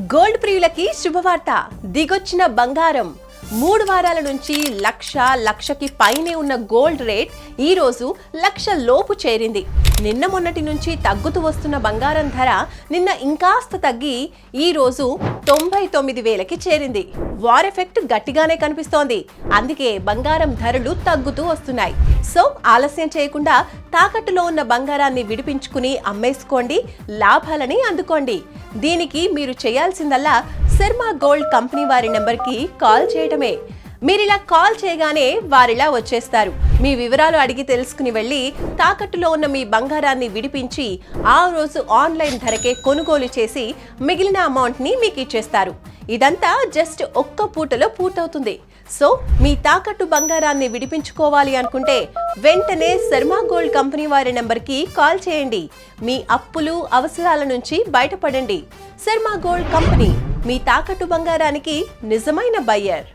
Gold ప్రియులకి శుభవార్త. దిగొచ్చిన బంగారం 3 వారాల నుంచి లక్షకి పైనే ఉన్న గోల్డ్ రేట్ ఈ రోజు 1,00,000 లోపు చేరింది. నిన్న మొన్నటి నుంచి తగ్గుతూ వస్తున్న బంగారం ధర నిన్న ఇంకాస్త తగ్గి ఈ రోజు 99,000కి చేరింది. వార్ ఎఫెక్ట్ గట్టిగానే కనిపిస్తోంది. అందుకే బంగారం ధరలు తగ్గుతూ వస్తున్నాయి. సో ఆలస్యం చేయకుండా తాకట్టులో ఉన్న బంగారాన్ని విడిపించుకుని అమ్మేసుకోండి, లాభాలని అందుకోండి. దీనికి మీరు చేయాల్సిందల్లా శర్మ గోల్డ్ కంపెనీ వారి నెంబర్కి కాల్ చేయటమే. మీరిలా కాల్ చేయగానే వారిలా వచ్చేస్తారు. మీ వివరాలు అడిగి తెలుసుకుని వెళ్ళి తాకట్టులో ఉన్న మీ బంగారాన్ని విడిపించి ఆ రోజు ఆన్లైన్ ధరకే కొనుగోలు చేసి మిగిలిన అమౌంట్ని మీకు ఇచ్చేస్తారు. ఇదంతా జస్ట్ ఒక్క పూటలో పూర్తవుతుంది. సో మీ తాకట్టు బంగారాన్ని విడిపించుకోవాలి అనుకుంటే వెంటనే శర్మ గోల్డ్ కంపెనీ వారి నెంబర్కి కాల్ చేయండి. మీ అప్పులు అవసరాల నుంచి బయటపడండి. శర్మ గోల్డ్ కంపెనీ, మీ తాకట్టు బంగారానికి నిజమైన బయ్యర్.